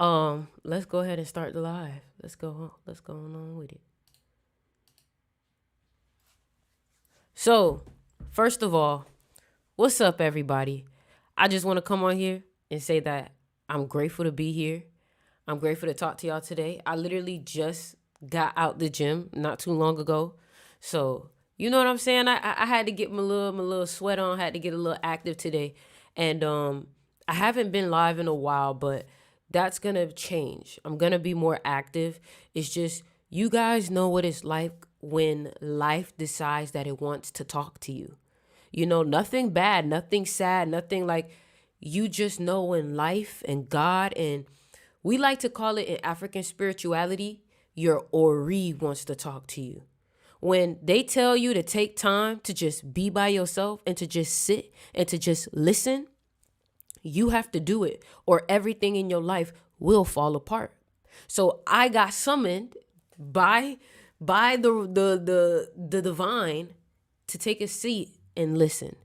Let's go ahead and start the live. Let's go on with it. So, first of all, what's up, everybody? I just want to come on here and say that I'm grateful to be here. I'm grateful to talk to y'all today. I literally just got out the gym not too long ago. So, you know what I'm saying? I had to get my little sweat on, had to get a little active today. And I haven't been live in a while, but that's going to change. I'm going to be more active. It's just you guys know what it's like when life decides that it wants to talk to you. You know, nothing bad, nothing sad, nothing like you just know when life and God and we like to call it in African spirituality, your Ori wants to talk to you. When they tell you to take time to just be by yourself and to just sit and to just listen, you have to do it or everything in your life will fall apart. So I got summoned by the divine to take a seat and listen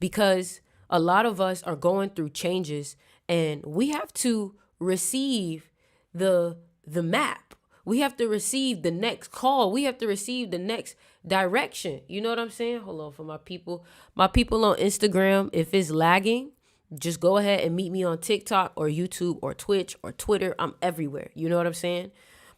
because a lot of us are going through changes and we have to receive the map. We have to receive the next call. We have to receive the next direction. You know what I'm saying? Hold on for my people. My people on Instagram, if it's lagging, just go ahead and meet me on TikTok or YouTube or Twitch or Twitter. I'm everywhere. You know what I'm saying?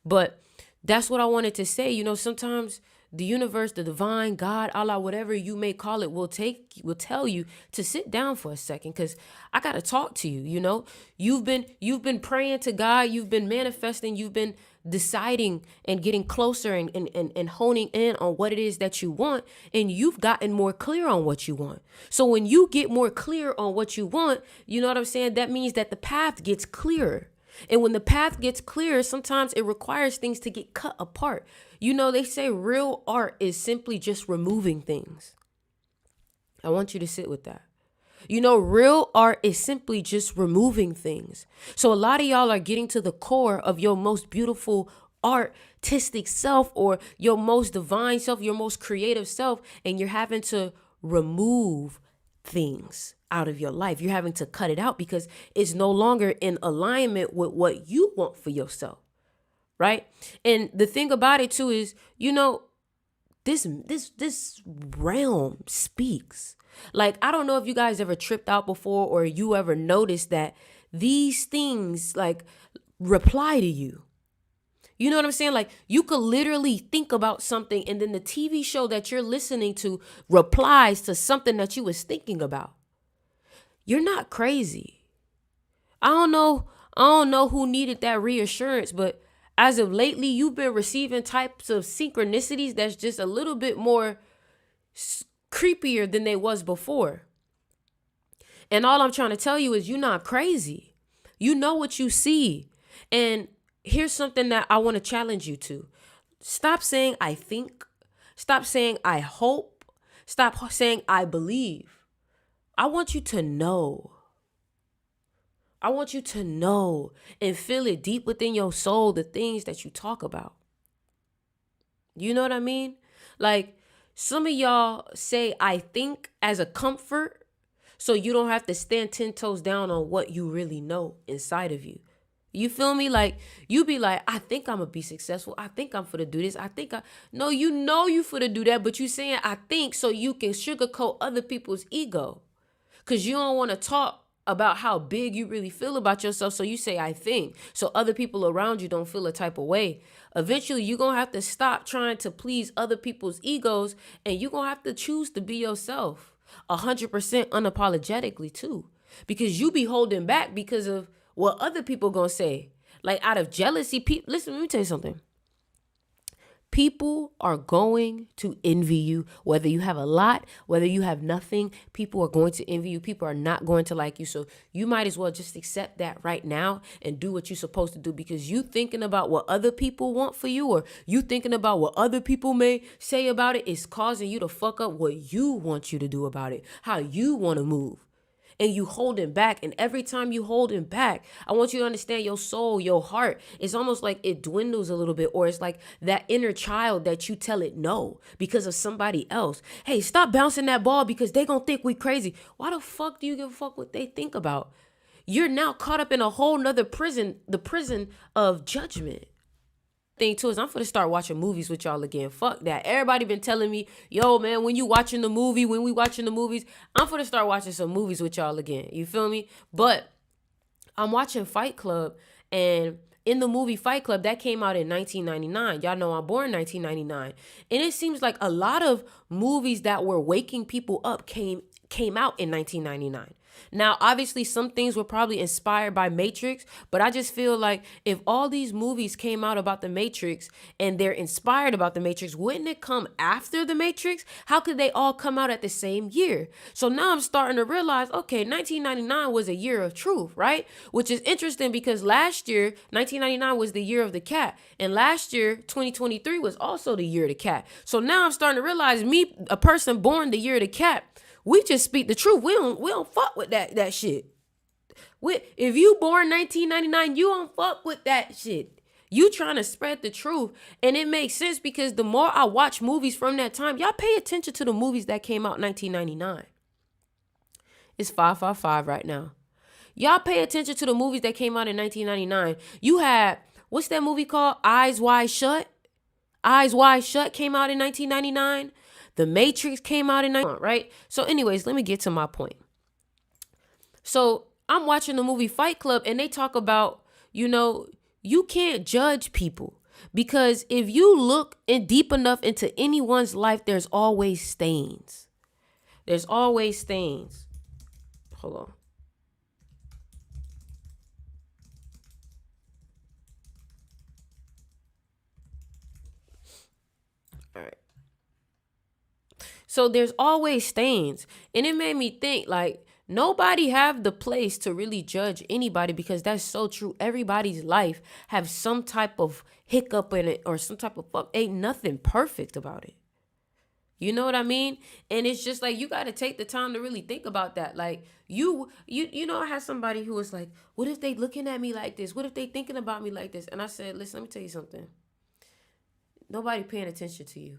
But that's what I wanted to say. You know, sometimes the universe, the divine, God, Allah, whatever you may call it, will tell you to sit down for a second because I gotta talk to you. You know, you've been praying to God, you've been manifesting, you've been deciding and getting closer and honing in on what it is that you want, and you've gotten more clear on what you want. So when you get more clear on what you want, you know what I'm saying? That means that the path gets clearer. And when the path gets clear, sometimes it requires things to get cut apart. You know, they say real art is simply just removing things. I want you to sit with that. You know, real art is simply just removing things. So a lot of y'all are getting to the core of your most beautiful artistic self or your most divine self, your most creative self, and you're having to remove things out of your life. You're having to cut it out because it's no longer in alignment with what you want for yourself. Right? And the thing about it too is, you know, this realm speaks. Like, I don't know if you guys ever tripped out before or you ever noticed that these things like reply to you. You know what I'm saying? Like, you could literally think about something and then the TV show that you're listening to replies to something that you was thinking about. You're not crazy. I don't know who needed that reassurance, but as of lately, you've been receiving types of synchronicities that's just a little bit more creepier than they was before. And all I'm trying to tell you is you're not crazy. You know what you see. And here's something that I want to challenge you to. Stop saying I think. Stop saying I hope. Stop saying I believe. I want you to know. I want you to know and feel it deep within your soul, the things that you talk about. You know what I mean? Like, some of y'all say I think as a comfort so you don't have to stand 10 toes down on what you really know inside of you. You feel me? Like, you be like, I think I'm gonna be successful. I think I'm for to do this. No, you know you for to do that, but you saying I think so you can sugarcoat other people's ego. Cause you don't want to talk about how big you really feel about yourself. So you say, I think. So other people around you don't feel a type of way. Eventually, you're going to have to stop trying to please other people's egos. And you're going to have to choose to be yourself 100% unapologetically too. Because you be holding back because of what other people going to say. Like, out of jealousy, listen, let me tell you something. People are going to envy you, whether you have a lot, whether you have nothing. People are going to envy you. People are not going to like you. So you might as well just accept that right now and do what you're supposed to do, because you thinking about what other people want for you, or you thinking about what other people may say about it, is causing you to fuck up what you want you to do about it, how you want to move. And you holding back. And every time you holding back, I want you to understand your soul, your heart. It's almost like it dwindles a little bit, or it's like that inner child that you tell it no because of somebody else. Hey, stop bouncing that ball because they gonna think we crazy. Why the fuck do you give a fuck what they think about? you're now caught up in a whole nother prison, the prison of judgment. Thing too is I'm gonna start watching movies with y'all again. Fuck that. Everybody been telling me, yo man, when we watching the movies, I'm gonna start watching some movies with y'all again. You feel me? But I'm watching Fight Club, and in the movie Fight Club, that came out in 1999. Y'all know I'm born in 1999. And it seems like a lot of movies that were waking people up came out in 1999. Now, obviously, some things were probably inspired by Matrix, but I just feel like if all these movies came out about the Matrix and they're inspired about the Matrix, wouldn't it come after the Matrix? How could they all come out at the same year? So now I'm starting to realize, okay, 1999 was a year of truth, right? Which is interesting because last year, 1999 was the year of the cat. And last year, 2023 was also the year of the cat. So now I'm starting to realize me, a person born the year of the cat, we just speak the truth. We don't fuck with that shit. If you born 1999, you don't fuck with that shit. You trying to spread the truth. And it makes sense because the more I watch movies from that time, y'all pay attention to the movies that came out in 1999. It's 555 right now. Y'all pay attention to the movies that came out in 1999. You had, what's that movie called? Eyes Wide Shut. Eyes Wide Shut came out in 1999. The Matrix came out in 1999, right? So anyways, let me get to my point. So I'm watching the movie Fight Club and they talk about, you can't judge people because if you look in deep enough into anyone's life, there's always stains. There's always stains. Hold on. All right. So there's always stains. And it made me think like nobody have the place to really judge anybody because that's so true. Everybody's life have some type of hiccup in it or some type of fuck. Ain't nothing perfect about it. You know what I mean? And it's just like you got to take the time to really think about that. Like I had somebody who was like, what if they looking at me like this? What if they thinking about me like this? And I said, listen, let me tell you something. Nobody paying attention to you.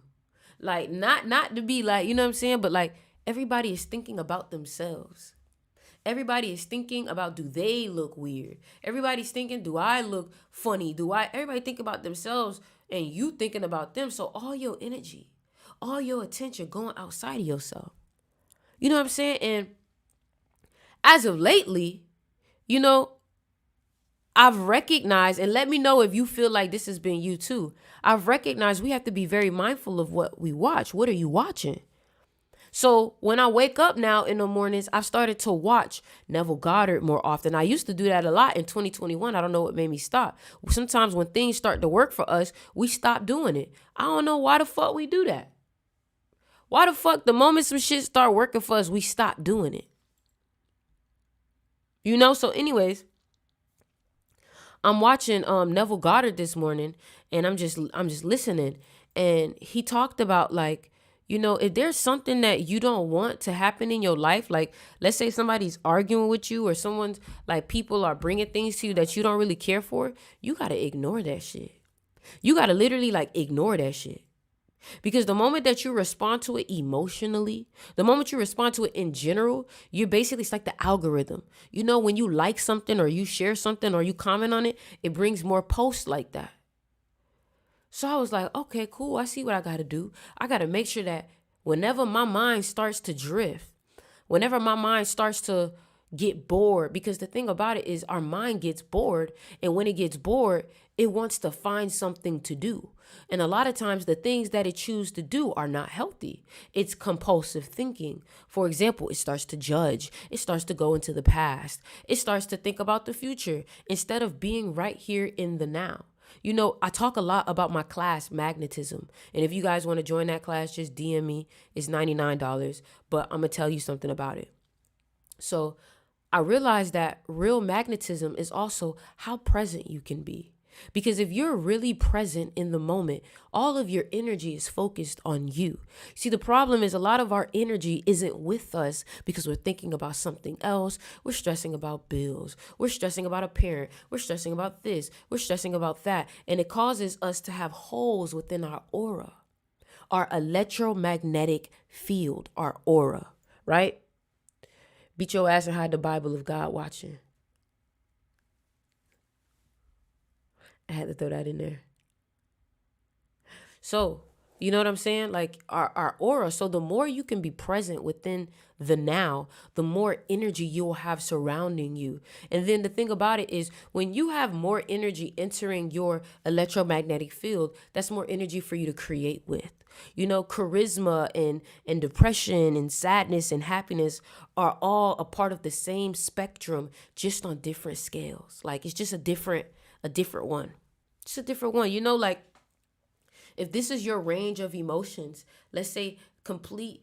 Like, not to be like, you know what I'm saying? But like, everybody is thinking about themselves. Everybody is thinking about, do they look weird? Everybody's thinking, do I look funny? Everybody think about themselves and you thinking about them. So all your energy, all your attention going outside of yourself. You know what I'm saying? And as of lately, I've recognized, and let me know if you feel like this has been you too. I've recognized we have to be very mindful of what we watch. What are you watching? So when I wake up now in the mornings, I've started to watch Neville Goddard more often. I used to do that a lot in 2021. I don't know what made me stop. Sometimes when things start to work for us, we stop doing it. I don't know why the fuck we do that. Why the fuck the moment some shit start working for us, we stop doing it? So anyways, I'm watching Neville Goddard this morning and I'm just listening. And he talked about like, if there's something that you don't want to happen in your life, like let's say somebody's arguing with you or someone's like people are bringing things to you that you don't really care for, you got to ignore that shit. You got to literally like ignore that shit. Because the moment that you respond to it emotionally, the moment you respond to it in general, you're basically, it's like the algorithm. When you like something or you share something or you comment on it, it brings more posts like that. So I was like, okay, cool. I see what I got to do. I got to make sure that whenever my mind starts to drift, whenever my mind starts to get bored, because the thing about it is our mind gets bored. And when it gets bored, it wants to find something to do. And a lot of times the things that it chooses to do are not healthy. It's compulsive thinking. For example, it starts to judge. It starts to go into the past. It starts to think about the future instead of being right here in the now. I talk a lot about my class, Magnetism. And if you guys want to join that class, just DM me. It's $99. But I'm going to tell you something about it. So I realized that real magnetism is also how present you can be. Because if you're really present in the moment, all of your energy is focused on you. See, the problem is a lot of our energy isn't with us because we're thinking about something else. We're stressing about bills. We're stressing about a parent. We're stressing about this. We're stressing about that. And it causes us to have holes within our aura, our electromagnetic field, our aura, right? Beat your ass and hide the Bible of God watching. I had to throw that in there. So, you know what I'm saying? Like our aura. So the more you can be present within the now, the more energy you will have surrounding you. And then the thing about it is when you have more energy entering your electromagnetic field, that's more energy for you to create with. You know, charisma and depression and sadness and happiness are all a part of the same spectrum, just on different scales. Like it's just a different one. Just a different one. You know, like if this is your range of emotions, let's say complete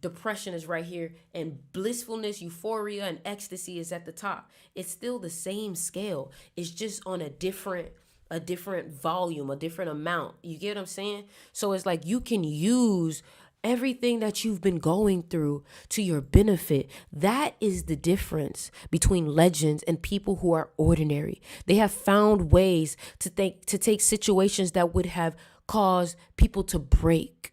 depression is right here and blissfulness, euphoria, and ecstasy is at the top. It's still the same scale. It's just on a different volume, a different amount. You get what I'm saying? So it's like you can use everything that you've been going through to your benefit. That is the difference between legends and people who are ordinary. They have found ways to take situations that would have caused people to break.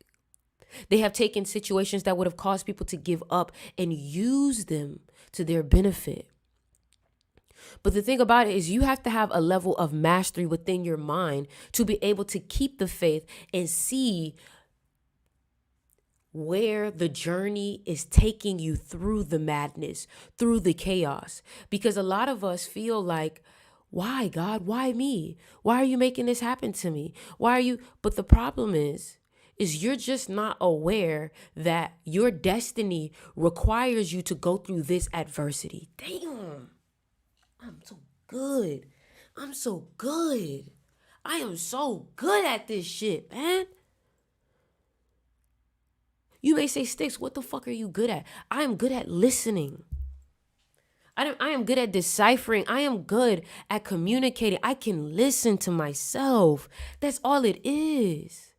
They have taken situations that would have caused people to give up and use them to their benefit. But the thing about it is you have to have a level of mastery within your mind to be able to keep the faith and see where the journey is taking you through the madness, through the chaos. Because a lot of us feel like, why, God? Why me? Why are you making this happen to me? Why are you? But the problem is you're just not aware that your destiny requires you to go through this adversity. Damn, I'm so good. I'm so good. I am so good at this shit, man. You may say, Sticks, what the fuck are you good at? I am good at listening. I am good at deciphering. I am good at communicating. I can listen to myself. That's all it is.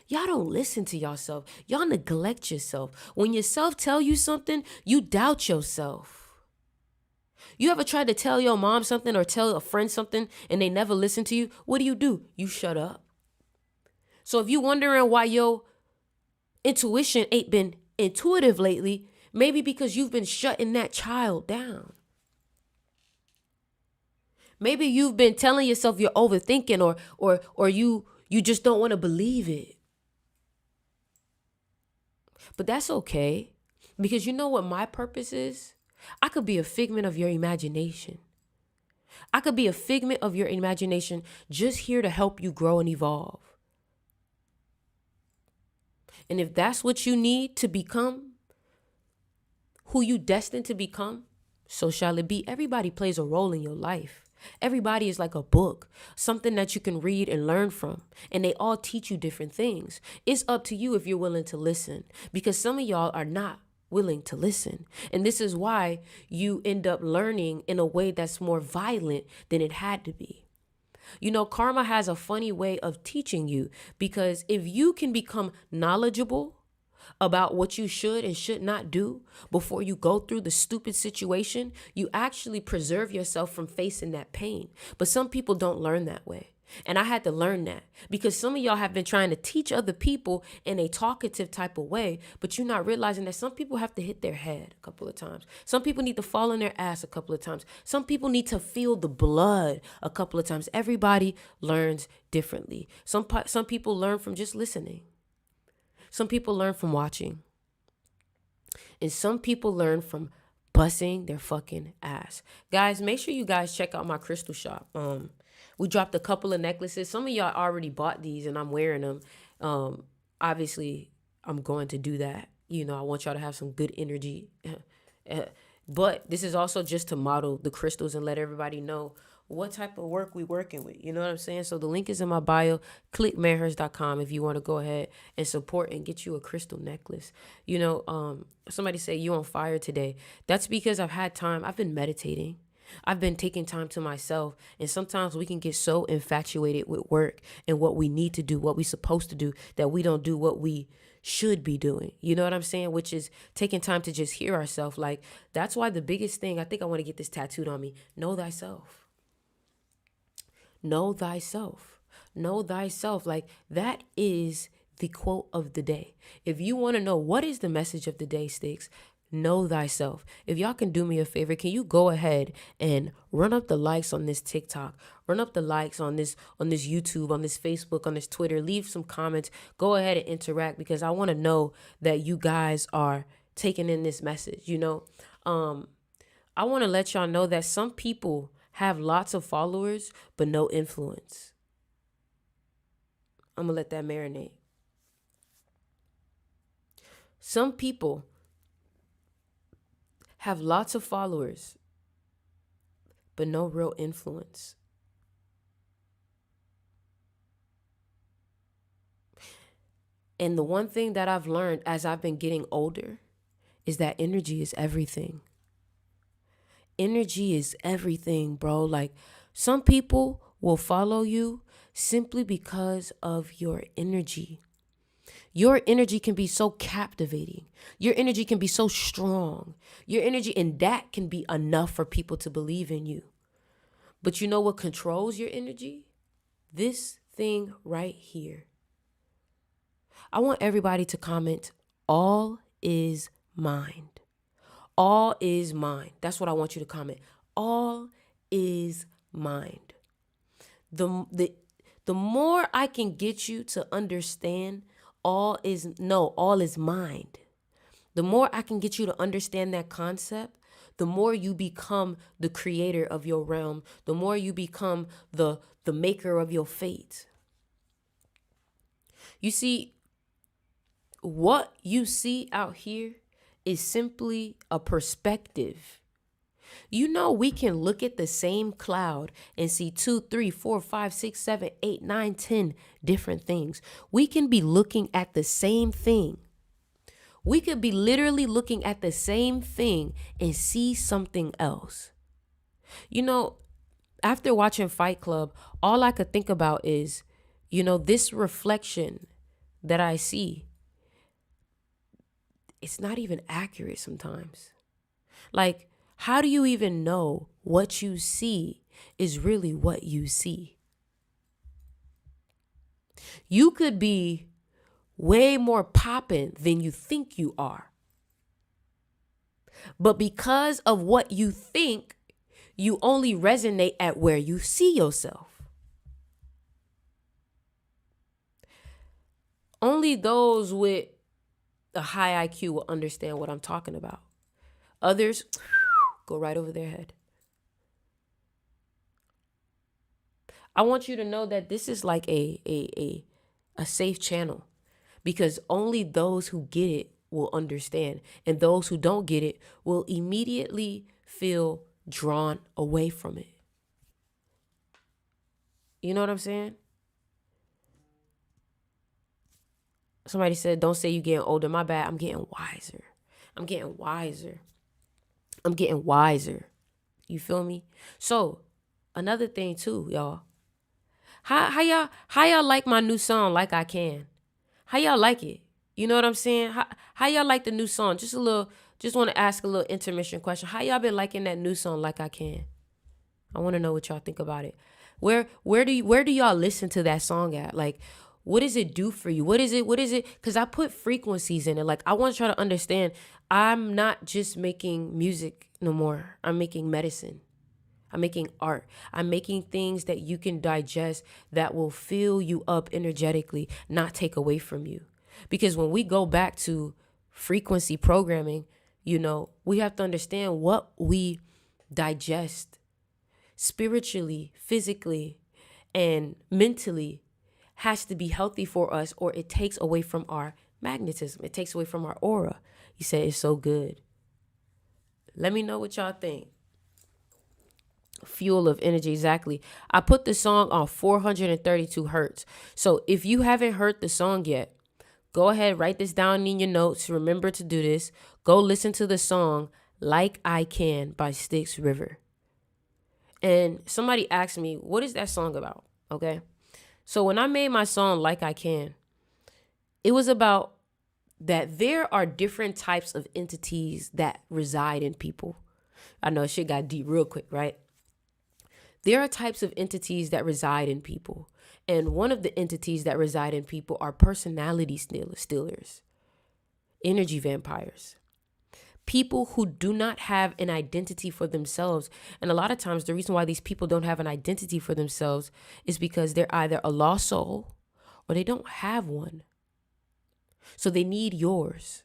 Y'all don't listen to yourself. Y'all neglect yourself. When yourself tell you something, you doubt yourself. You ever tried to tell your mom something or tell a friend something and they never listen to you? What do? You shut up. So if you're wondering why your intuition ain't been intuitive lately, maybe because you've been shutting that child down. Maybe you've been telling yourself you're overthinking or you just don't want to believe it. But that's okay, because you know what my purpose is? I could be a figment of your imagination. I could be a figment of your imagination, just here to help you grow and evolve. And if that's what you need to become who you destined to become, so shall it be. Everybody plays a role in your life. Everybody is like a book, something that you can read and learn from. And they all teach you different things. It's up to you if you're willing to listen, because some of y'all are not willing to listen. And this is why you end up learning in a way that's more violent than it had to be. You know, karma has a funny way of teaching you, because if you can become knowledgeable about what you should and should not do before you go through the stupid situation, you actually preserve yourself from facing that pain. But some people don't learn that way. And I had to learn that, because some of y'all have been trying to teach other people in a talkative type of way, but you're not realizing that some people have to hit their head a couple of times. Some people need to fall on their ass a couple of times. Some people need to feel the blood a couple of times. Everybody learns differently. Some people learn from just listening. Some people learn from watching. And some people learn from busting their fucking ass. Guys, make sure you guys check out my crystal shop. We dropped a couple of necklaces. Some of y'all already bought these and I'm wearing them. Obviously, I'm going to do that. You know, I want y'all to have some good energy. But this is also just to model the crystals and let everybody know what type of work we working with. You know what I'm saying? So the link is in my bio. Click manhurst.com if you want to go ahead and support and get you a crystal necklace. You know, somebody say you on fire today. That's because I've had time. I've been meditating. I've been taking time to myself. And sometimes we can get so infatuated with work and what we need to do, what we're supposed to do, that we don't do what we should be doing. You know what I'm saying? Which is taking time to just hear ourselves. Like, that's why the biggest thing, I think I want to get this tattooed on me. Know thyself. Know thyself. Know thyself. Like, that is the quote of the day. If you want to know what is the message of the day, Sticks, know thyself. If y'all can do me a favor, can you go ahead and run up the likes on this TikTok, run up the likes on this YouTube, on this Facebook, on this Twitter, leave some comments, go ahead and interact, because I want to know that you guys are taking in this message. I want to let y'all know that some people have lots of followers but no influence. I'm gonna let that marinate. Some people have lots of followers, but no real influence. And the one thing that I've learned as I've been getting older is that energy is everything. Energy is everything, bro. Like, some people will follow you simply because of your energy. Your energy can be so captivating. Your energy can be so strong. Your energy, and that can be enough for people to believe in you. But you know what controls your energy? This thing right here. I want everybody to comment, all is mind. All is mind. That's what I want you to comment. All is mind. The more I can get you to understand all is mind. The more I can get you to understand that concept, the more you become the creator of your realm, the more you become the maker of your fate. You see, what you see out here is simply a perspective. We can look at the same cloud and see 2, 3, 4, 5, 6, 7, 8, 9, 10 different things. We can be looking at the same thing. We could be literally looking at the same thing and see something else. After watching Fight Club, all I could think about is, this reflection that I see. It's not even accurate sometimes. Like, how do you even know what you see is really what you see? You could be way more poppin' than you think you are. But because of what you think, you only resonate at where you see yourself. Only those with a high IQ will understand what I'm talking about. Others go right over their head. I want you to know that this is like a safe channel, because only those who get it will understand, and those who don't get it will immediately feel drawn away from it. You know what I'm saying? Somebody said, don't say you getting older. My bad. I'm getting wiser. I'm getting wiser. I'm getting wiser. You feel me? So, another thing too, y'all. How y'all like my new song, Like I Can? How y'all like it? You know what I'm saying? How y'all like the new song? Just want to ask a little intermission question. How y'all been liking that new song, Like I Can? I want to know what y'all think about it. Where do y'all listen to that song at? Like, what does it do for you? What is it? Because I put frequencies in it. Like, I want to try to understand, I'm not just making music no more. I'm making medicine. I'm making art. I'm making things that you can digest, that will fill you up energetically, not take away from you. Because when we go back to frequency programming, we have to understand what we digest spiritually, physically, and mentally has to be healthy for us, or it takes away from our magnetism. It takes away from our aura. You said it's so good. Let me know what y'all think. Fuel of energy, exactly. I put the song on 432 hertz. So if you haven't heard the song yet, go ahead, write this down in your notes. Remember to do this. Go listen to the song Like I Can by Styx River. And somebody asked me, what is that song about? Okay. So when I made my song Like I Can, it was about that there are different types of entities that reside in people. I know shit got deep real quick, right? There are types of entities that reside in people. And one of the entities that reside in people are personality stealers, energy vampires. people who do not have an identity for themselves. And a lot of times the reason why these people don't have an identity for themselves is because they're either a lost soul or they don't have one. So they need yours.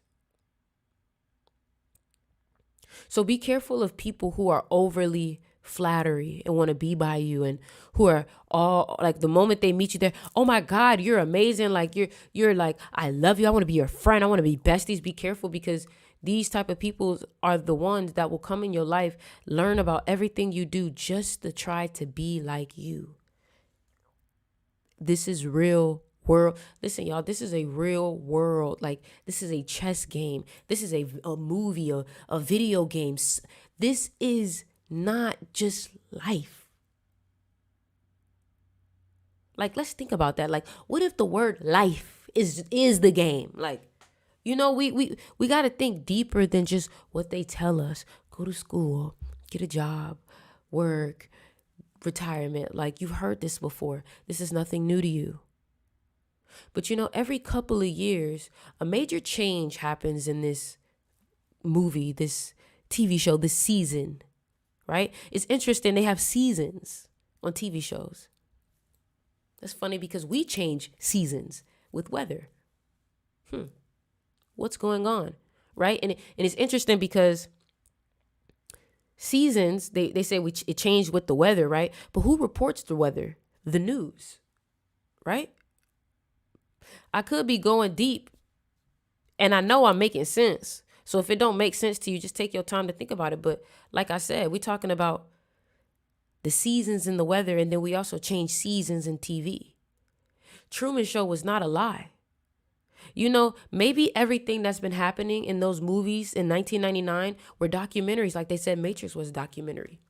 So be careful of people who are overly flattery and want to be by you, and who are all like, the moment they meet you, they're, oh my God, you're amazing. Like you're like, I love you. I want to be your friend. I want to be besties. Be careful, because these type of people are the ones that will come in your life, learn about everything you do just to try to be like you. This is real world. Listen, y'all, this is a real world. Like, this is a chess game. This is a movie, a video game. This is not just life. Like, let's think about that. Like, what if the word life is the game? Like, you know, we got to think deeper than just what they tell us. Go to school, get a job, work, retirement. Like, you've heard this before. This is nothing new to you. But you know, every couple of years, a major change happens in this movie, this TV show, this season, right? It's interesting. They have seasons on TV shows. That's funny, because we change seasons with weather. What's going on, right? And it's interesting because seasons, they say it changed with the weather, right? But who reports the weather? The news, right? I could be going deep, and I know I'm making sense. So if it don't make sense to you, just take your time to think about it. But like I said, we're talking about the seasons and the weather, and then we also change seasons in TV. Truman Show was not a lie. You know, maybe everything that's been happening in those movies in 1999 were documentaries. Like they said, Matrix was a documentary.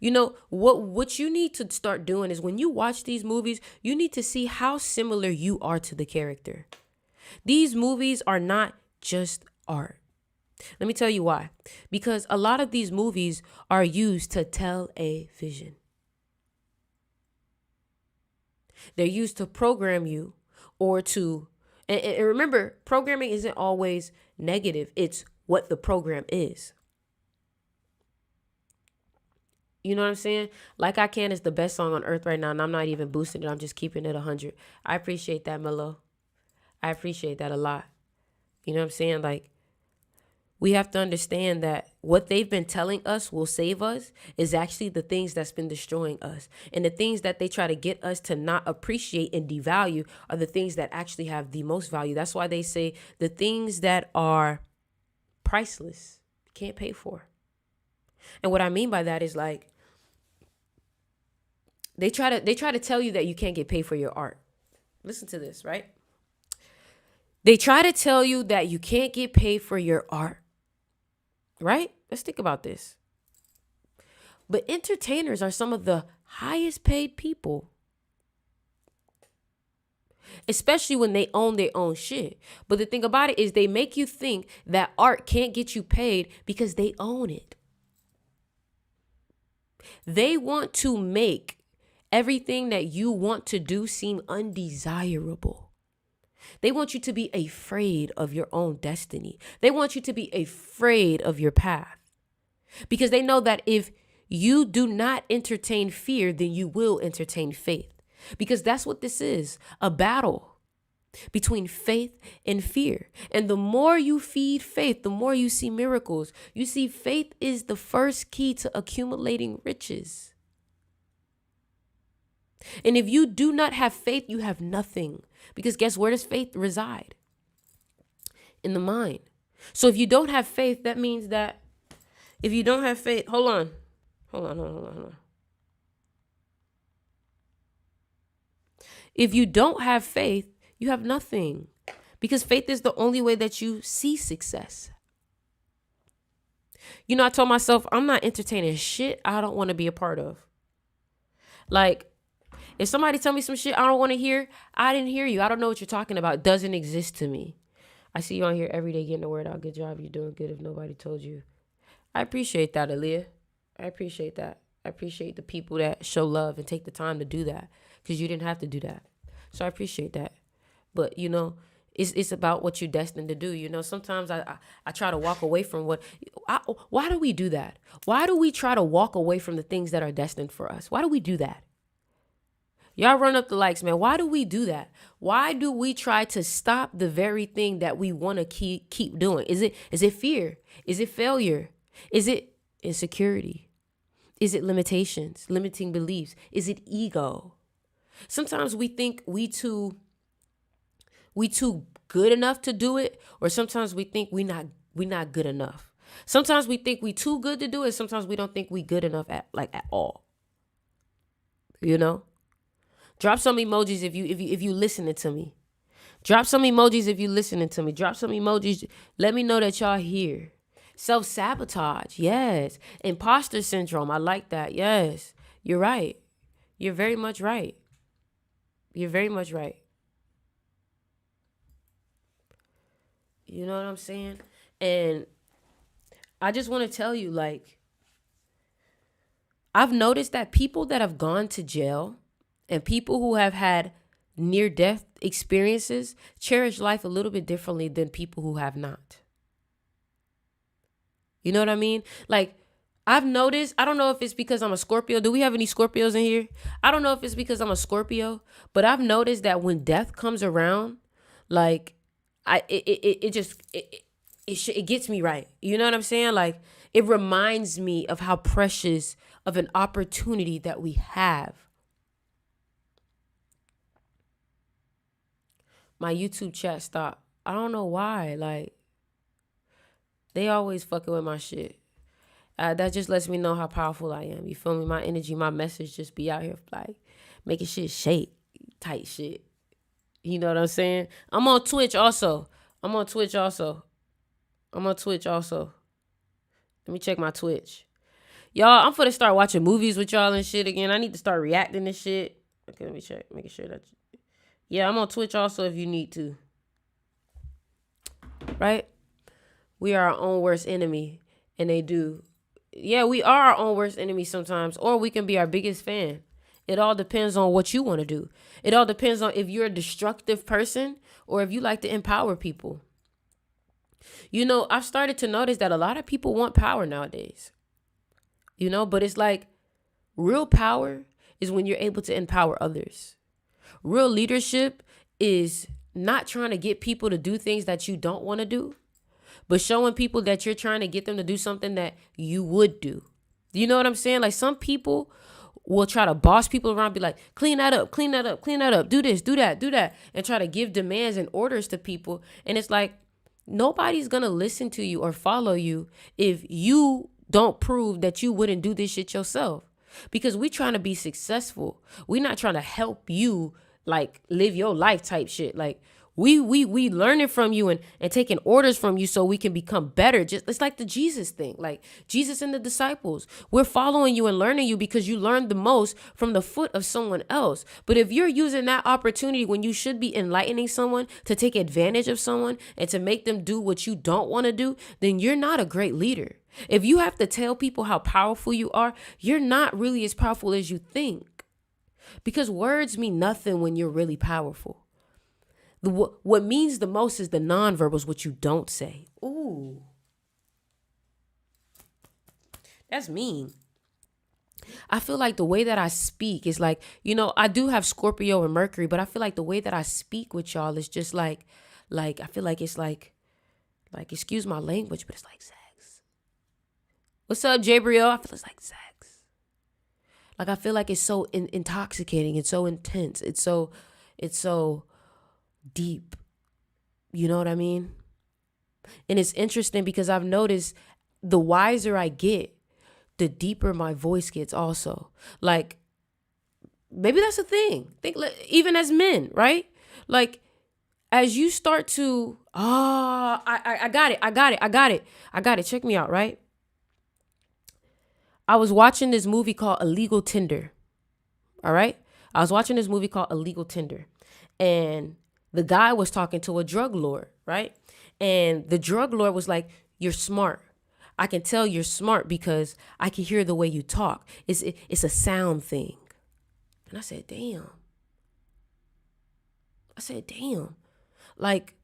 You know, what you need to start doing is, when you watch these movies, you need to see how similar you are to the character. These movies are not just art. Let me tell you why. Because a lot of these movies are used to tell a vision. They're used to program you, or to, and remember, programming isn't always negative. It's what the program is. You know what I'm saying? Like I Can is the best song on earth right now, and I'm not even boosting it. I'm just keeping it 100. I appreciate that, Mello. I appreciate that a lot. You know what I'm saying? Like, we have to understand that what they've been telling us will save us is actually the things that's been destroying us. And the things that they try to get us to not appreciate and devalue are the things that actually have the most value. That's why they say the things that are priceless, you can't pay for. And what I mean by that is, like, they try to tell you that you can't get paid for your art. Listen to this, right? They try to tell you that you can't get paid for your art, right? Let's think about this. But entertainers are some of the highest paid people, especially when they own their own shit. But the thing about it is, they make you think that art can't get you paid because they own it. They want to make everything that you want to do seem undesirable. They want you to be afraid of your own destiny. They want you to be afraid of your path, because they know that if you do not entertain fear, then you will entertain faith. Because that's what this is, a battle between faith and fear. And the more you feed faith, the more you see miracles. You see, faith is the first key to accumulating riches. And if you do not have faith, you have nothing. Because guess where does faith reside? In the mind. So if you don't have faith, that means that if you don't have faith, hold on. If you don't have faith, you have nothing. Because faith is the only way that you see success. You know, I told myself, I'm not entertaining shit I don't want to be a part of. Like, if somebody tell me some shit I don't want to hear, I didn't hear you. I don't know what you're talking about. It doesn't exist to me. I see you on here every day getting the word out. Good job. You're doing good if nobody told you. I appreciate that, Aaliyah. I appreciate that. I appreciate the people that show love and take the time to do that, because you didn't have to do that. So I appreciate that. But, you know, It's about what you're destined to do. You know, sometimes I try to walk away from why do we do that? Why do we try to walk away from the things that are destined for us? Why do we do that? Y'all run up the likes, man. Why do we do that? Why do we try to stop the very thing that we want to keep doing? Is it fear? Is it failure? Is it insecurity? Is it limitations, limiting beliefs? Is it ego? Sometimes we think we too good enough to do it, or sometimes we think we not good enough. Sometimes we think we too good to do it. Sometimes we don't think we good enough at all. You know? Drop some emojis if you listening to me. Drop some emojis if you listening to me. Drop some emojis. Let me know that y'all here. Self-sabotage, yes. Imposter syndrome, I like that, yes. You're right. You're very much right. You're very much right. You know what I'm saying? And I just want to tell you, like, I've noticed that people that have gone to jail and people who have had near-death experiences cherish life a little bit differently than people who have not. You know what I mean? Like, I've noticed, I don't know if it's because I'm a Scorpio. Do we have any Scorpios in here? I don't know if it's because I'm a Scorpio, but I've noticed that when death comes around, like, it gets me right. You know what I'm saying? Like, it reminds me of how precious of an opportunity that we have. My YouTube chat stopped. I don't know why. Like, they always fucking with my shit. That just lets me know how powerful I am. You feel me? My energy, my message just be out here like making shit shake, tight shit. You know what I'm saying? I'm on Twitch also. Let me check my Twitch. Y'all, I'm finna start watching movies with y'all and shit again. I need to start reacting to shit. Okay, let me check. Making sure that... Yeah, I'm on Twitch also if you need to. Right? We are our own worst enemy. And they do. Yeah, we are our own worst enemy sometimes. Or we can be our biggest fan. It all depends on what you want to do. It all depends on if you're a destructive person or if you like to empower people. You know, I've started to notice that a lot of people want power nowadays. You know, but it's like real power is when you're able to empower others. Real leadership is not trying to get people to do things that you don't want to do, but showing people that you're trying to get them to do something that you would do. You know what I'm saying? Like, some people will try to boss people around, be like, clean that up, do this, do that, and try to give demands and orders to people. And it's like, nobody's going to listen to you or follow you if you don't prove that you wouldn't do this shit yourself. Because we trying to be successful. We're not trying to help you like live your life type shit. Like, we learning from you and taking orders from you so we can become better. Just it's like the Jesus thing. Like Jesus and the disciples. We're following you and learning you because you learned the most from the foot of someone else. But if you're using that opportunity when you should be enlightening someone to take advantage of someone and to make them do what you don't want to do, then you're not a great leader. If you have to tell people how powerful you are, you're not really as powerful as you think. Because words mean nothing when you're really powerful. What means the most is the nonverbals, what you don't say. Ooh. That's mean. I feel like the way that I speak is like, you know, I do have Scorpio and Mercury, but I feel like the way that I speak with y'all is just like I feel like it's like, excuse my language, but it's like sex. What's up, Jabriel? I feel it's like sex. Like, I feel like it's so intoxicating. It's so intense. It's so deep. You know what I mean? And it's interesting because I've noticed the wiser I get, the deeper my voice gets also. Like, maybe that's a thing. Think even as men, right? Like, as you start to, I got it. Check me out, right? I was watching this movie called Illegal Tender. All right? I was watching this movie called Illegal Tender. And the guy was talking to a drug lord, right? And the drug lord was like, you're smart. I can tell you're smart because I can hear the way you talk. It's a sound thing. And I said, damn. Like,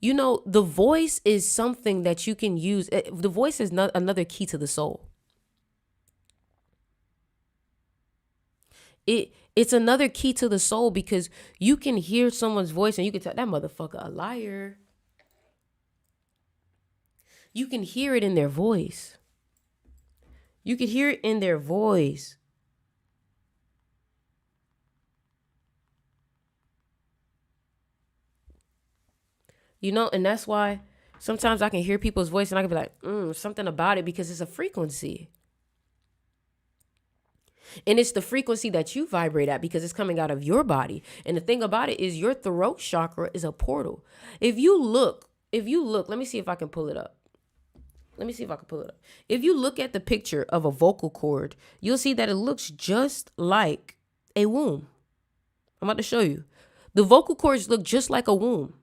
You know, the voice is something that you can use. The voice is not another key to the soul. It's another key to the soul because you can hear someone's voice and you can tell that motherfucker a liar. You can hear it in their voice. You can hear it in their voice. You know, and that's why sometimes I can hear people's voice and I can be like, something about it, because it's a frequency. And it's the frequency that you vibrate at because it's coming out of your body. And the thing about it is your throat chakra is a portal. If you look, let me see if I can pull it up. If you look at the picture of a vocal cord, you'll see that it looks just like a womb. I'm about to show you. The vocal cords look just like a womb.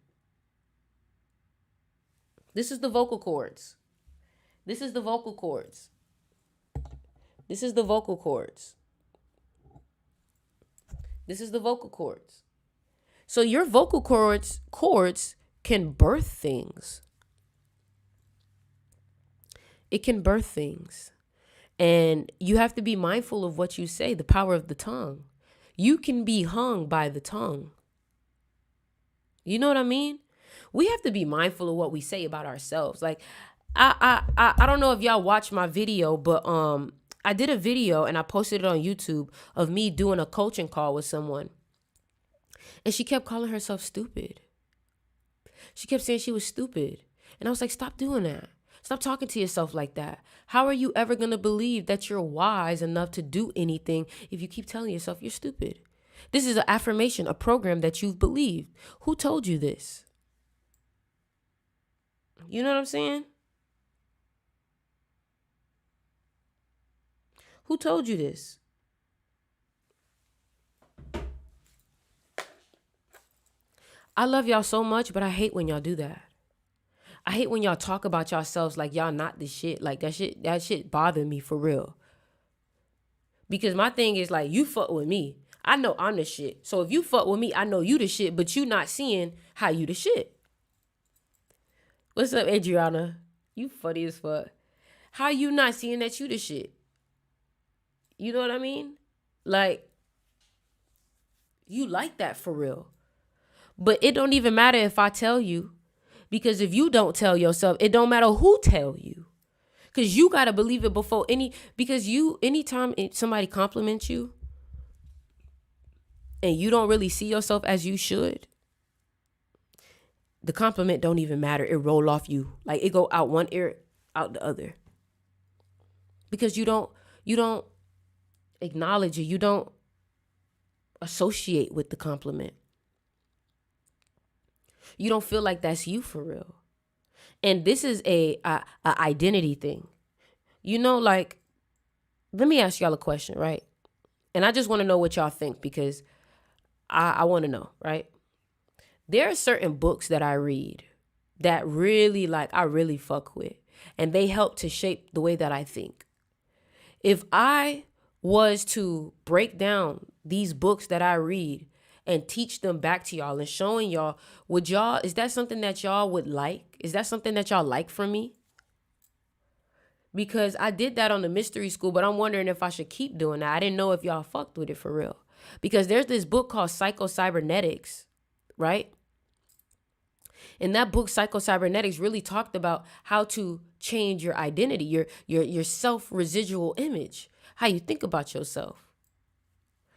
This is the vocal cords. This is the vocal cords. This is the vocal cords. This is the vocal cords. So your vocal cords can birth things. It can birth things. And you have to be mindful of what you say, the power of the tongue. You can be hung by the tongue. You know what I mean? We have to be mindful of what we say about ourselves. Like, I don't know if y'all watched my video, but I did a video and I posted it on YouTube of me doing a coaching call with someone. And she kept calling herself stupid. She kept saying she was stupid. And I was like, stop doing that. Stop talking to yourself like that. How are you ever going to believe that you're wise enough to do anything if you keep telling yourself you're stupid? This is an affirmation, a program that you've believed. Who told you this? You know what I'm saying? Who told you this? I love y'all so much, but I hate when y'all do that. I hate when y'all talk about yourselves like y'all not the shit. Like that shit bothered me for real. Because my thing is like, you fuck with me. I know I'm the shit. So if you fuck with me, I know you the shit, but you not seeing how you the shit. What's up, Adriana? You funny as fuck. How you not seeing that you the shit? You know what I mean? Like, you like that for real. But it don't even matter if I tell you. Because if you don't tell yourself, it don't matter who tell you. Because you got to believe it before anytime somebody compliments you and you don't really see yourself as you should, the compliment don't even matter. It roll off you. Like it go out one ear, out the other. Because you don't acknowledge it. You don't associate with the compliment. You don't feel like that's you for real. And this is a identity thing. You know, like, let me ask y'all a question, right? And I just want to know what y'all think because I want to know, right? There are certain books that I read that really, like, I really fuck with. And they help to shape the way that I think. If I was to break down these books that I read and teach them back to y'all and showing y'all, is that something that y'all would like? Is that something that y'all like from me? Because I did that on the mystery school, but I'm wondering if I should keep doing that. I didn't know if y'all fucked with it for real. Because there's this book called Psycho-Cybernetics, right? And that book, Psycho-Cybernetics, really talked about how to change your identity, your self-residual image, how you think about yourself.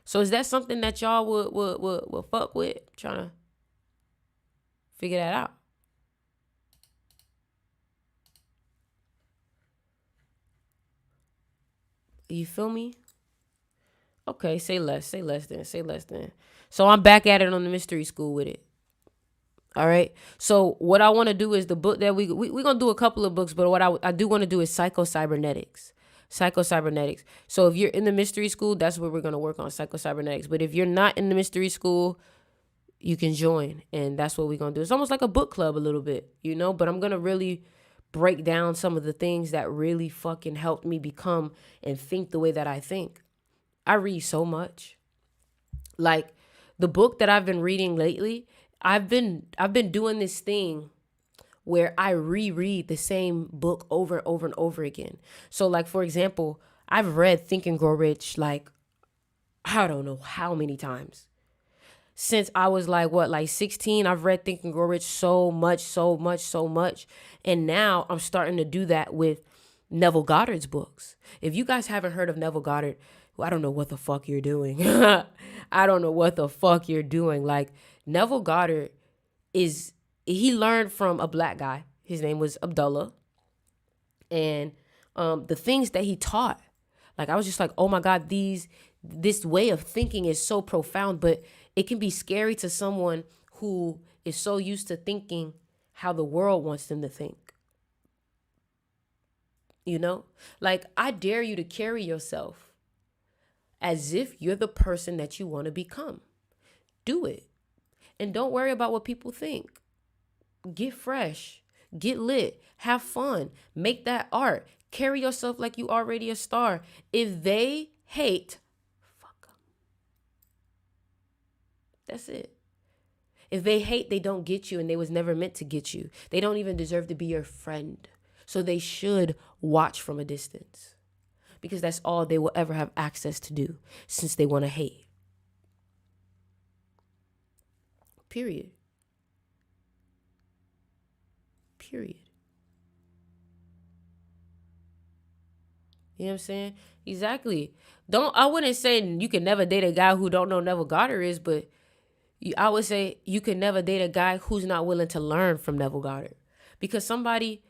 So is that something that y'all would fuck with? Trying to figure that out. You feel me? Okay, say less then. So I'm back at it on the mystery school with it. All right. So what I want to do is the book that we're going to do a couple of books, but what I do want to do is Psycho-Cybernetics. Psycho-Cybernetics. So if you're in the mystery school, that's where we're going to work on Psycho-Cybernetics. But if you're not in the mystery school, you can join. And that's what we're going to do. It's almost like a book club a little bit, you know, but I'm going to really break down some of the things that really fucking helped me become and think the way that I think. I read so much. Like the book that I've been reading lately, I've been doing this thing where I reread the same book over and over and over again. So like, for example, I've read Think and Grow Rich like, I don't know how many times. Since I was like 16, I've read Think and Grow Rich so much, so much, so much. And now I'm starting to do that with Neville Goddard's books. If you guys haven't heard of Neville Goddard, well, I don't know what the fuck you're doing. I don't know what the fuck you're doing. Like, Neville Goddard he learned from a black guy. His name was Abdullah. And the things that he taught, like, I was just like, oh my God, this way of thinking is so profound, but it can be scary to someone who is so used to thinking how the world wants them to think. You know, like, I dare you to carry yourself as if you're the person that you want to become. Do it. And don't worry about what people think. Get fresh, get lit, have fun, make that art, carry yourself like you already a star. If they hate, fuck them. That's it. If they hate, they don't get you, and they was never meant to get you. They don't even deserve to be your friend. So they should watch from a distance, because that's all they will ever have access to do, since they want to hate. Period. Period. You know what I'm saying? Exactly. I wouldn't say you can never date a guy who don't know Neville Goddard is, but I would say you can never date a guy who's not willing to learn from Neville Goddard. Because somebody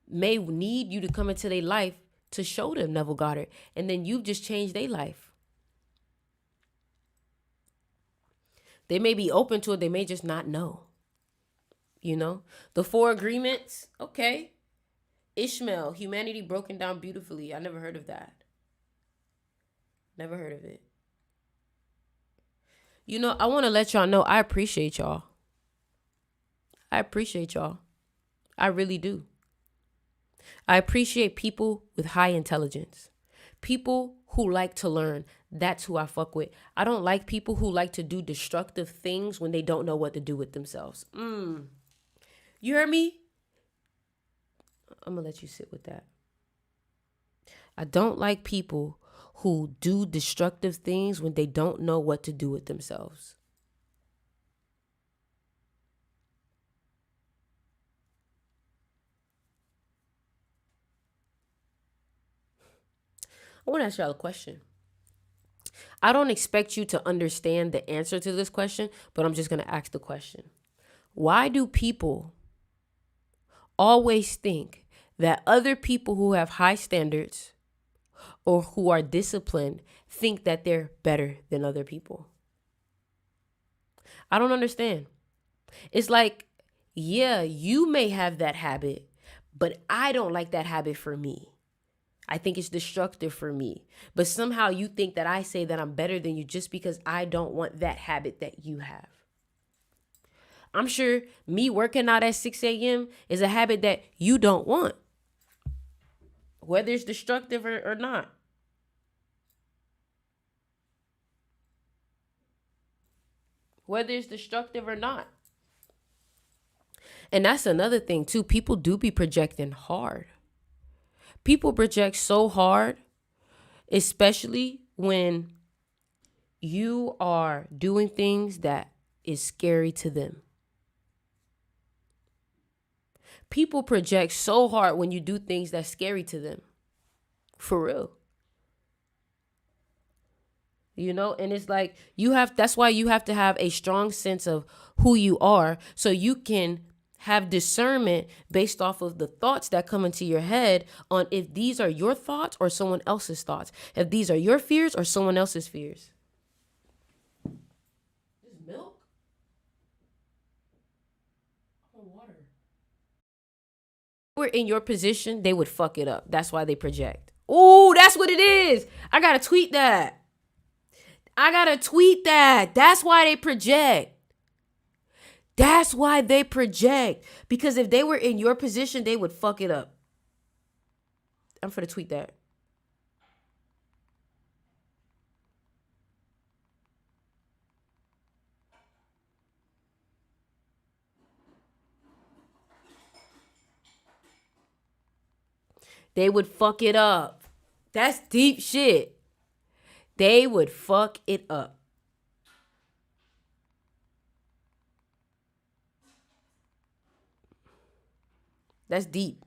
may need you to come into their life to show them Neville Goddard, and then you've just changed their life. They may be open to it, they may just not know. You know? The 4 Agreements, okay. Ishmael, Humanity Broken Down Beautifully. I never heard of that. Never heard of it. You know, I want to let y'all know I appreciate y'all. I appreciate y'all. I really do. I appreciate people with high intelligence. People who like to learn. That's who I fuck with. I don't like people who like to do destructive things when they don't know what to do with themselves. You heard me? I'm going to let you sit with that. I don't like people who do destructive things when they don't know what to do with themselves. I want to ask y'all a question. I don't expect you to understand the answer to this question, but I'm just going to ask the question. Why do people always think that other people who have high standards or who are disciplined think that they're better than other people? I don't understand. It's like, yeah, you may have that habit, but I don't like that habit for me. I think it's destructive for me. But somehow you think that I say that I'm better than you just because I don't want that habit that you have. I'm sure me working out at 6 a.m. is a habit that you don't want, whether it's destructive or not. Whether it's destructive or not. And that's another thing too. People do be projecting hard. People project so hard, especially when you are doing things that is scary to them. People project so hard when you do things that's scary to them. For real. You know, and it's like that's why you have to have a strong sense of who you are so you can have discernment based off of the thoughts that come into your head on if these are your thoughts or someone else's thoughts. If these are your fears or someone else's fears. This milk? I want water. If we're in your position, they would fuck it up. That's why they project. Ooh, that's what it is. I gotta tweet that. That's why they project. That's why they project. Because if they were in your position, they would fuck it up. I'm finna tweet that. They would fuck it up. That's deep shit. They would fuck it up. That's deep.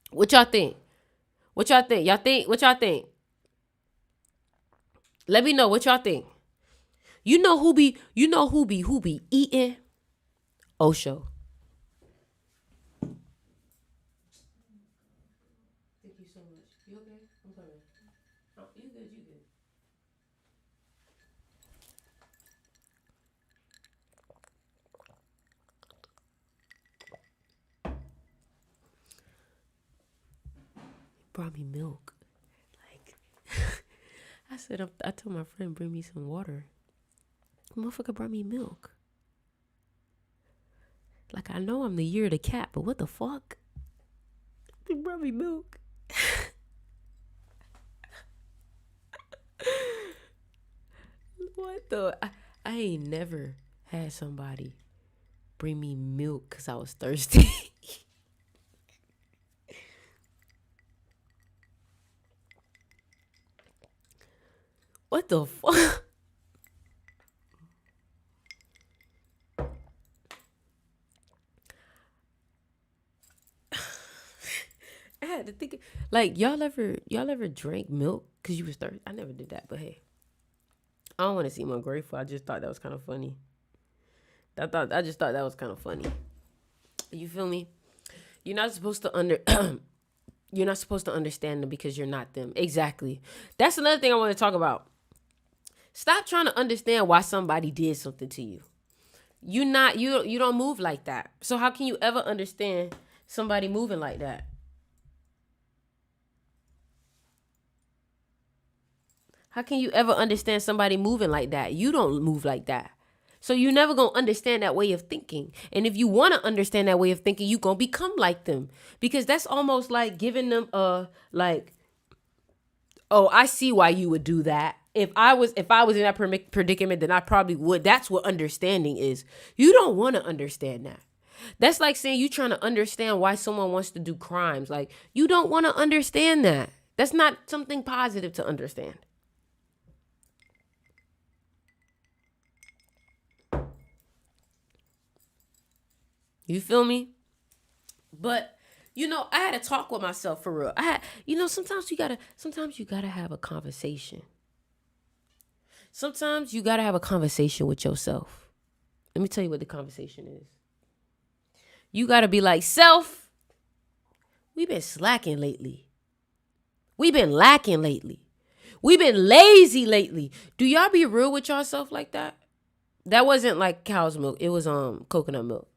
What y'all think? What y'all think? What y'all think? Let me know what y'all think. You know who be eating? Osho. Thank you so much. You okay? I'm coming. Oh, you good, you good. Brought me milk. Like I told my friend bring me some water. The motherfucker brought me milk. Like, I know I'm the year of the cat, but what the fuck? He brought me milk. What the? I ain't never had somebody bring me milk because I was thirsty. What the fuck? I had to think. Like, y'all ever drank milk because you was thirsty? I never did that, but hey, I don't want to seem ungrateful. I just thought that was kind of funny. I just thought that was kind of funny. You feel me? You're not supposed to you're not supposed to understand them because you're not them. Exactly. That's another thing I want to talk about. Stop trying to understand why somebody did something to you. You don't move like that. So how can you ever understand somebody moving like that? How can you ever understand somebody moving like that? You don't move like that. So you never gonna understand that way of thinking. And if you wanna understand that way of thinking, you gonna become like them. Because that's almost like giving them oh, I see why you would do that. If I was in that predicament, then I probably would. That's what understanding is. You don't want to understand that. That's like saying you trying to understand why someone wants to do crimes. Like, you don't want to understand that. That's not something positive to understand. You feel me? But I had to talk with myself for real. Sometimes you gotta have a conversation. Sometimes you gotta have a conversation with yourself. Let me tell you what the conversation is. You gotta be like, self, we've been slacking lately. We've been lacking lately. We've been lazy lately. Do y'all be real with yourself like that? That wasn't like cow's milk. It was coconut milk.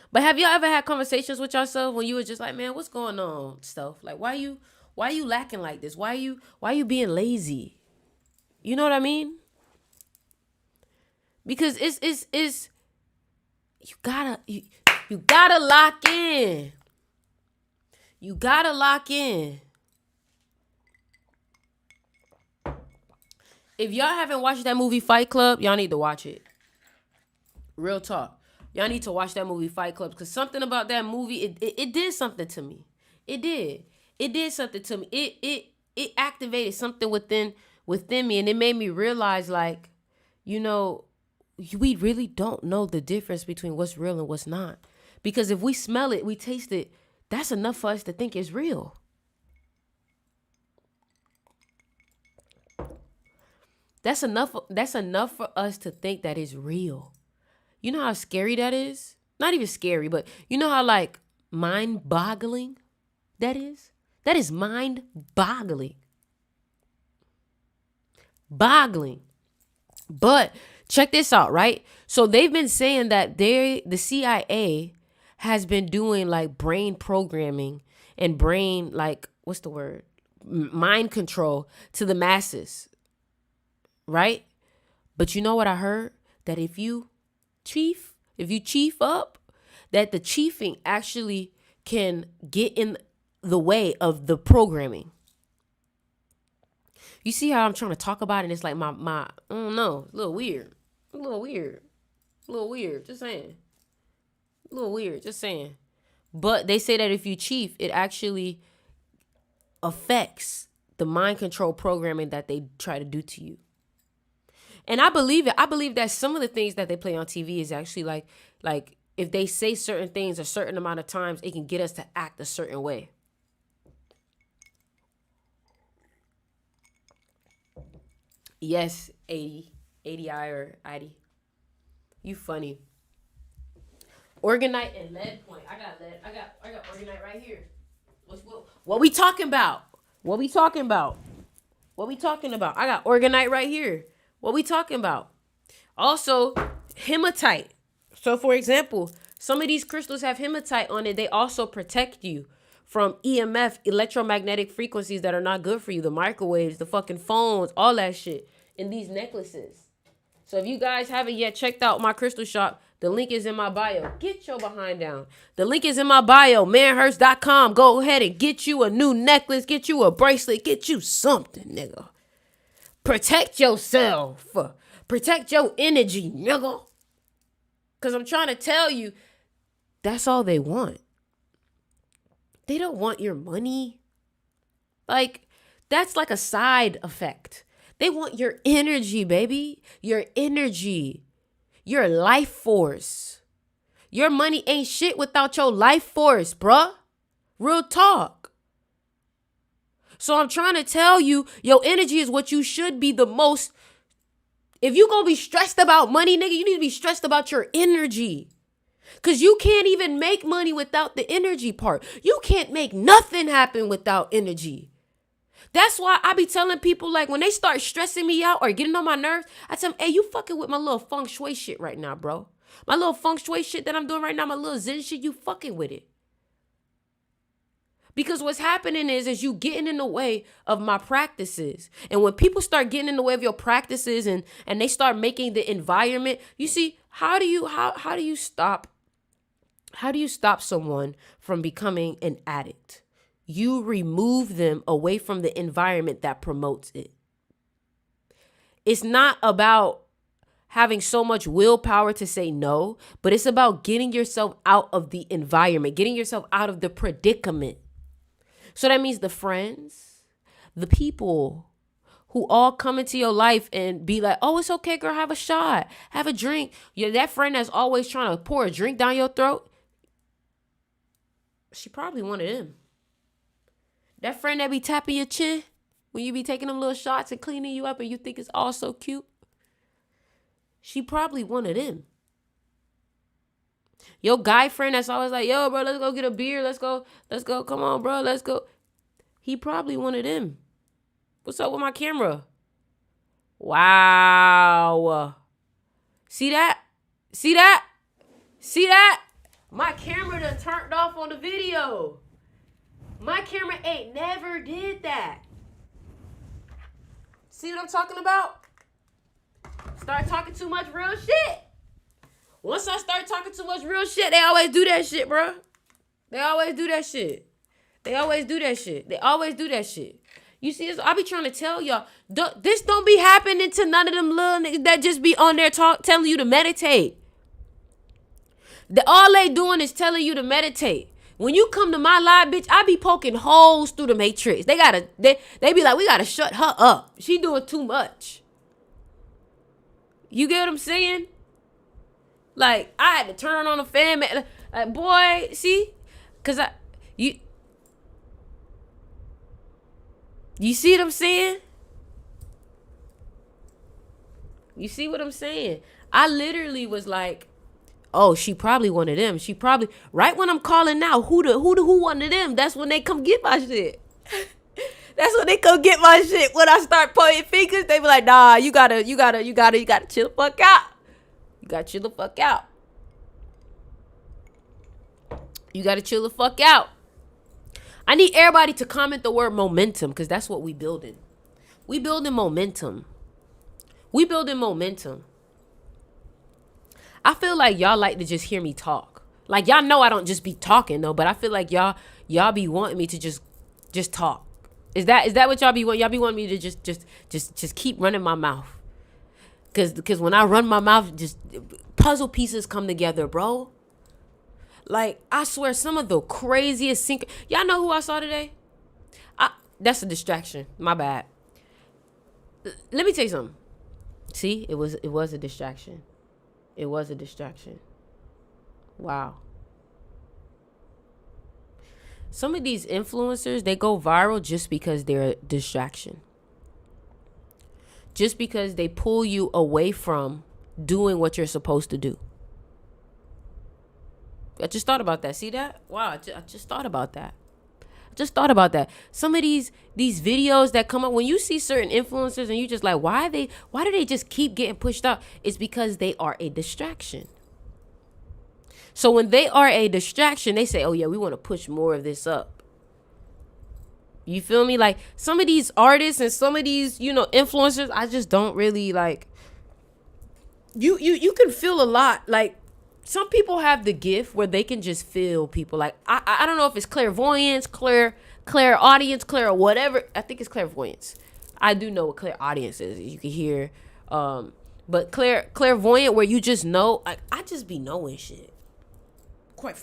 But have y'all ever had conversations with yourself when you were just like, man, what's going on, stuff? Like, why you lacking like this? Why you being lazy? You know what I mean? Because it's you gotta lock in. You gotta lock in. If y'all haven't watched that movie Fight Club, y'all need to watch it. Real talk. Y'all need to watch that movie Fight Club, because something about that movie, it did something to me. It did. It did something to me. It activated something within me, and it made me realize, like, we really don't know the difference between what's real and what's not. Because if we smell it, we taste it, that's enough for us to think it's real. That's enough for us to think that it's real. You know how scary that is? Not even scary, but you know how, like, mind-boggling that is? That is mind-boggling. Boggling. But check this out, right? So they've been saying that the CIA has been doing, like, brain programming and brain, like, what's the word? Mind control to the masses, right? But you know what I heard? That if you chief up, that the chiefing actually can get in the way of the programming. You see how I'm trying to talk about it, and it's like my I don't know, a little weird. Just saying. A little weird, just saying. But they say that if you chief, it actually affects the mind control programming that they try to do to you. And I believe it. I believe that some of the things that they play on TV is actually like if they say certain things a certain amount of times, it can get us to act a certain way. Yes, 80I or 80. You funny. Organite and lead point. I got Organite right here. What we talking about? What we talking about? What we talking about? I got Organite right here. What we talking about? Also, hematite. So for example, some of these crystals have hematite on it. They also protect you from EMF, electromagnetic frequencies that are not good for you. The microwaves, the fucking phones, all that shit in these necklaces. So if you guys haven't yet checked out my crystal shop, the link is in my bio. Get your behind down. The link is in my bio, manhurst.com. Go ahead and get you a new necklace, get you a bracelet, get you something, nigga. Protect yourself. Protect your energy, nigga. Because I'm trying to tell you, that's all they want. They don't want your money. Like, that's like a side effect. They want your energy, baby. Your energy. Your life force. Your money ain't shit without your life force, bruh. Real talk. So I'm trying to tell you, your energy is what you should be the most. If you gonna be stressed about money, nigga, you need to be stressed about your energy. Because you can't even make money without the energy part. You can't make nothing happen without energy. That's why I be telling people, like, when they start stressing me out or getting on my nerves, I tell them, hey, you fucking with my little feng shui shit right now, bro. My little feng shui shit that I'm doing right now, my little zen shit, you fucking with it. Because what's happening is you getting in the way of my practices. And when people start getting in the way of your practices and they start making the environment, you see, how do you stop someone from becoming an addict? You remove them away from the environment that promotes it. It's not about having so much willpower to say no, but it's about getting yourself out of the environment, getting yourself out of the predicament. So that means the friends, the people who all come into your life and be like, oh, it's okay, girl, have a shot, have a drink. You're that friend that's always trying to pour a drink down your throat. She probably one of them. That friend that be tapping your chin when you be taking them little shots and cleaning you up and you think it's all so cute. She probably one of them. Your guy friend that's always like, yo, bro, let's go get a beer. Let's go. Come on, bro, let's go. He probably one of them. What's up with my camera? Wow. See that? See that? See that? My camera done turned off on the video. My camera ain't never did that. See what I'm talking about? Start talking too much real shit. Once I start talking too much real shit, they always do that shit, bro. They always do that shit. They always do that shit. They always do that shit. You see, I be trying to tell y'all, this don't be happening to none of them little niggas that just be on there telling you to meditate. All they doing is telling you to meditate. When you come to my live, bitch, I be poking holes through the matrix. They be like, we gotta shut her up. She doing too much. You get what I'm saying? Like, I had to turn on the fan, man. Like, boy, see? Cause you see what I'm saying? You see what I'm saying? I literally was like, oh, she probably one of them. She probably, right when I'm calling now, who one of them? That's when they come get my shit. That's when they come get my shit. When I start pointing fingers, they be like, nah, you gotta chill the fuck out. You gotta chill the fuck out. You gotta chill the fuck out. I need everybody to comment the word momentum, because that's what we building. We building momentum. We building momentum. I feel like y'all like to just hear me talk. Like, y'all know I don't just be talking though, but I feel like y'all be wanting me to just talk. Is that what y'all be wanting? Y'all be wanting me to just keep running my mouth. Cause when I run my mouth, just puzzle pieces come together, bro. Like, I swear, some of the craziest y'all know who I saw today? That's a distraction. My bad. Let me tell you something. See, it was a distraction. It was a distraction. Wow. Some of these influencers, they go viral just because they're a distraction. Just because they pull you away from doing what you're supposed to do. I just thought about that. See that? Wow, I just thought about that. Some of these videos that come up, when you see certain influencers and you just like, why do they just keep getting pushed out? It's because they are a distraction. So when they are a distraction, they say, oh yeah, we want to push more of this up. You feel me? Like, some of these artists and some of these, influencers, I just don't really like. You can feel a lot. Like, some people have the gift where they can just feel people. Like, I don't know if it's clairvoyance, clairaudience, whatever. I think it's clairvoyance. I do know what clairaudience is. You can hear. But clairvoyant, where you just know. Like, I just be knowing shit. Quite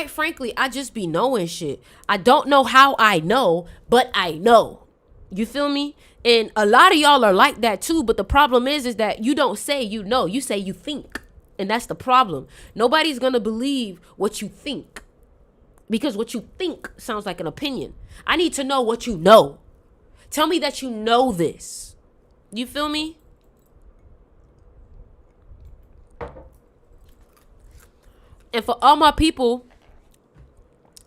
frankly, I just be knowing shit. I don't know how I know, but I know. You feel me? And a lot of y'all are like that too, but the problem is that you don't say you know, you say you think. And that's the problem. Nobody's going to believe what you think, because what you think sounds like an opinion. I need to know what you know. Tell me that you know this. You feel me? And for all my people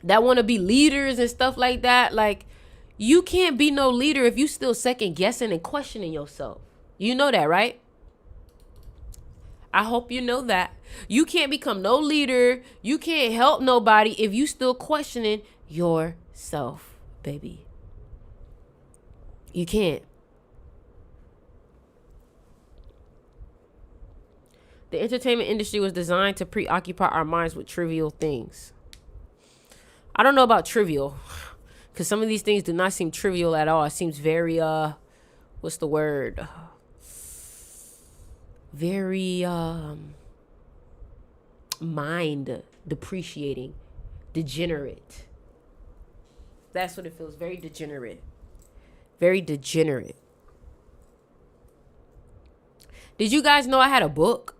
that want to be leaders and stuff like that, like, you can't be no leader if you still second guessing and questioning yourself. You know that, right? I hope you know that. You can't become no leader. You can't help nobody if you still questioning yourself, baby. You can't. The entertainment industry was designed to preoccupy our minds with trivial things. I don't know about trivial, because some of these things do not seem trivial at all. It seems very, what's the word? Very, mind depreciating, degenerate. That's what it feels. Very degenerate. Very degenerate. Did you guys know I had a book?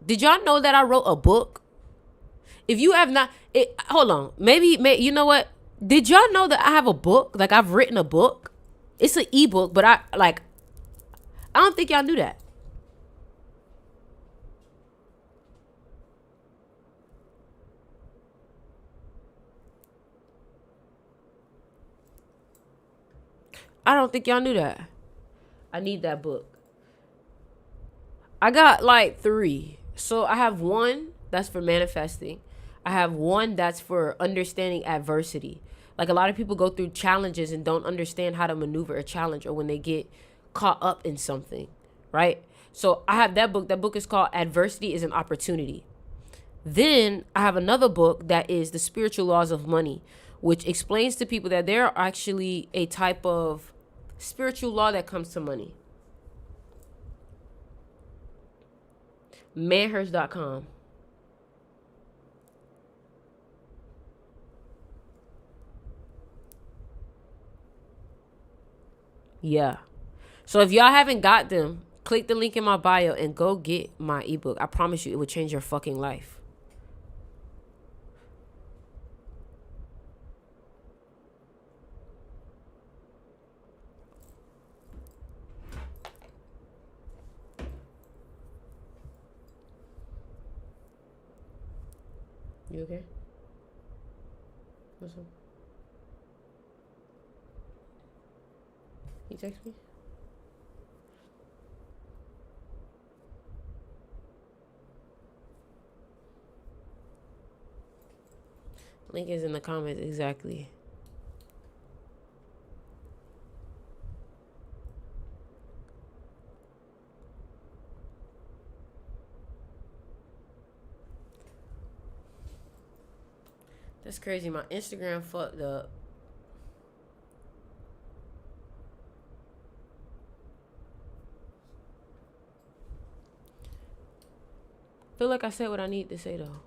Did y'all know that I wrote a book? If you have not, hold on. Maybe, you know what? Did y'all know that I have a book? Like, I've written a book. It's an ebook, but I don't think y'all knew that. I don't think y'all knew that. I need that book. I got like 3. So I have one that's for manifesting. I have one that's for understanding adversity. Like, a lot of people go through challenges and don't understand how to maneuver a challenge, or when they get caught up in something, right? So I have that book. That book is called Adversity is an Opportunity. Then I have another book that is The Spiritual Laws of Money, which explains to people that there are actually a type of spiritual law that comes to money. Manhurst.com. Yeah. So if y'all haven't got them, click the link in my bio and go get my ebook. I promise you, it will change your fucking life. You okay? What's up? You text me? Link is in the comments, exactly. That's crazy. My Instagram fucked up. feel like I said what I need to say though.